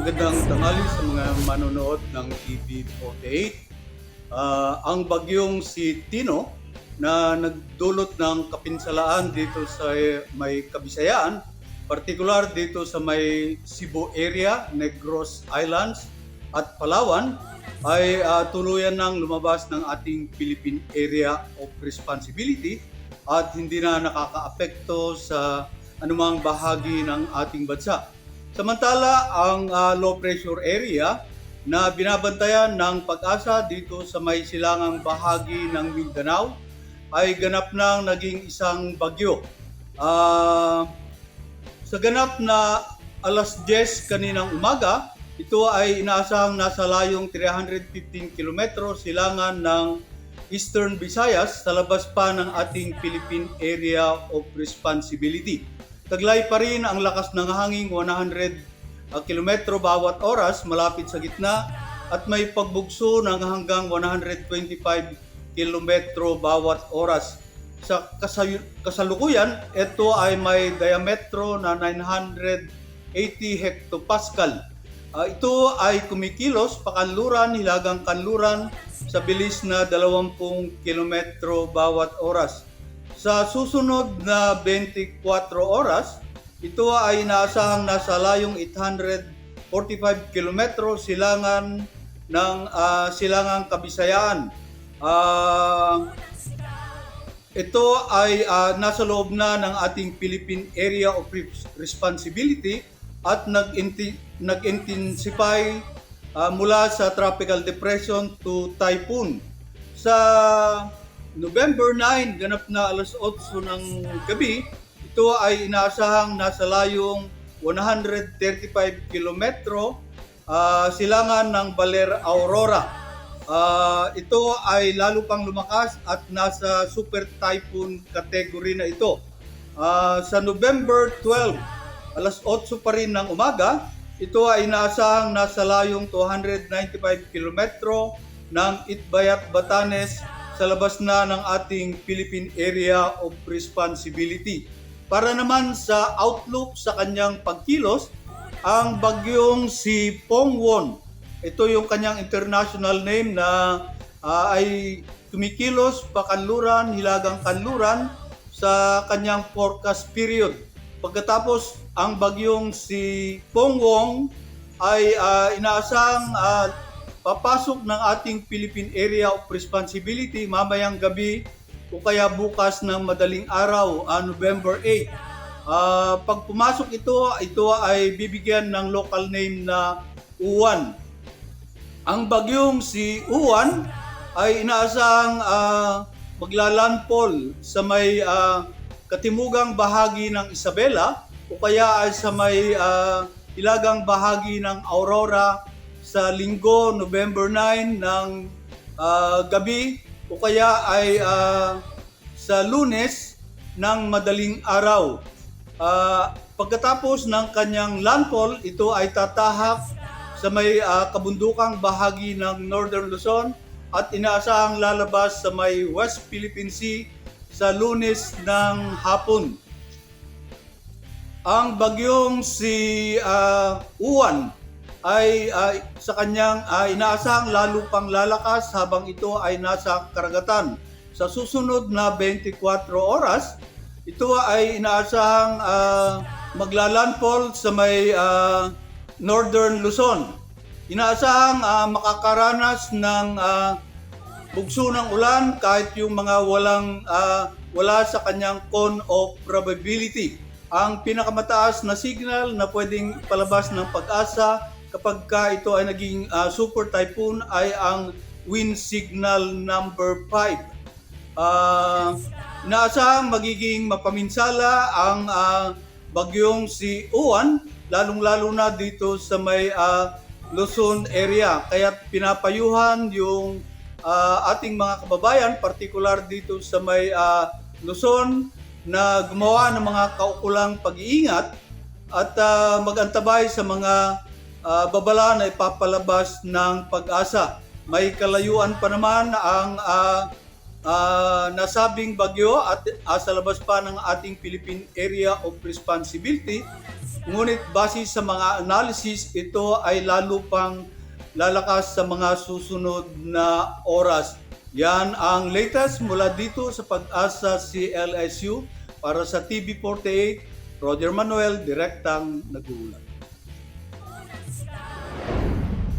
Magandang tanghali sa mga manonood ng TV48. Ang bagyong si Tino na nagdulot ng kapinsalaan dito sa may Kabisayaan, partikular dito sa may Cebu area, Negros Islands at Palawan, ay tuluyan nang lumabas ng ating Philippine Area of Responsibility at hindi na nakakaapekto sa anumang bahagi ng ating bansa. Samantala, ang low pressure area na binabantayan ng Pag-asa dito sa may silangang bahagi ng Mindanao ay ganap nang naging isang bagyo. Sa ganap na alas 10 kaninang umaga, ito ay inaasahang nasa layong 315 kilometro silangan ng Eastern Visayas sa labas pa ng ating Philippine Area of Responsibility. Taglay pa rin ang lakas ng hangin 100 kilometro bawat oras malapit sa gitna at may pagbugso ng hanggang 125 kilometro bawat oras. Sa kasalukuyan, ito ay may diametro na 980 hectopascal. Ito ay kumikilos pakanluran, hilagang kanluran sa bilis na 20 kilometro bawat oras. Sa susunod na 24 oras, ito ay inaasahang nasa layong 845 kilometro silangan ng silangang Kabisayaan. Ito ay nasa loob na ng ating Philippine Area of Responsibility at nag-intensify mula sa tropical depression to typhoon. Sa November 9, ganap na alas 8 ng gabi, ito ay inaasahang nasa layong 135 kilometro silangan ng Baler Aurora. Ito ay lalo pang lumakas at nasa super typhoon category na ito. Sa November 12, alas 8 pa rin ng umaga, ito ay inaasahang nasa layong 295 kilometro ng Itbayat, Batanes sa labas na ng ating Philippine Area of Responsibility. Para naman sa outlook sa kanyang pagkilos, ang bagyong si Pongwon, ito yung kanyang international name na ay kumikilos pakanluran, hilagang kanluran sa kanyang forecast period. Pagkatapos, ang bagyong si Pongwon ay inaasahang papasok ng ating Philippine Area of Responsibility mamayang gabi o kaya bukas ng madaling araw, November 8. Pag pumasok ito ay bibigyan ng local name na Uwan. Ang bagyong si Uwan ay inaasahang maglalandfall sa may katimugang bahagi ng Isabela o kaya ay sa may hilagang bahagi ng Aurora sa linggo, November 9 ng gabi o kaya ay sa Lunes ng madaling araw. Pagkatapos ng kanyang landfall, ito ay tatahak sa may kabundukang bahagi ng Northern Luzon at inaasahang lalabas sa may West Philippine Sea sa Lunes ng hapon. Ang bagyong si Uwan ay sa kanyang inaasahang lalo pang lalakas habang ito ay nasa karagatan. Sa susunod na 24 oras, ito ay inaasahang maglalandfall sa may Northern Luzon. Inaasahang makakaranas ng bugso ng ulan kahit yung mga wala sa kanyang cone of probability. Ang pinakamataas na signal na pwedeng palabas ng Pag-asa kapag ito ay naging super typhoon ay ang wind signal number 5. Inaasahang magiging mapaminsala ang bagyong si Uwan, lalong-lalo na dito sa may Luzon area. Kaya pinapayuhan yung ating mga kababayan, partikular dito sa may Luzon, na gumawa ng mga kaukulang pag-iingat at mag-antabay sa mga babala na ipapalabas ng Pag-asa. May kalayuan pa naman ang nasabing bagyo at sa labas pa ng ating Philippine Area of Responsibility Ngunit base sa mga analysis, ito ay lalo pang lalakas sa mga susunod na oras. Yan ang latest mula dito sa Pag-asa CLSU para sa TV48. Roger Manuel, direktang nag-uulat.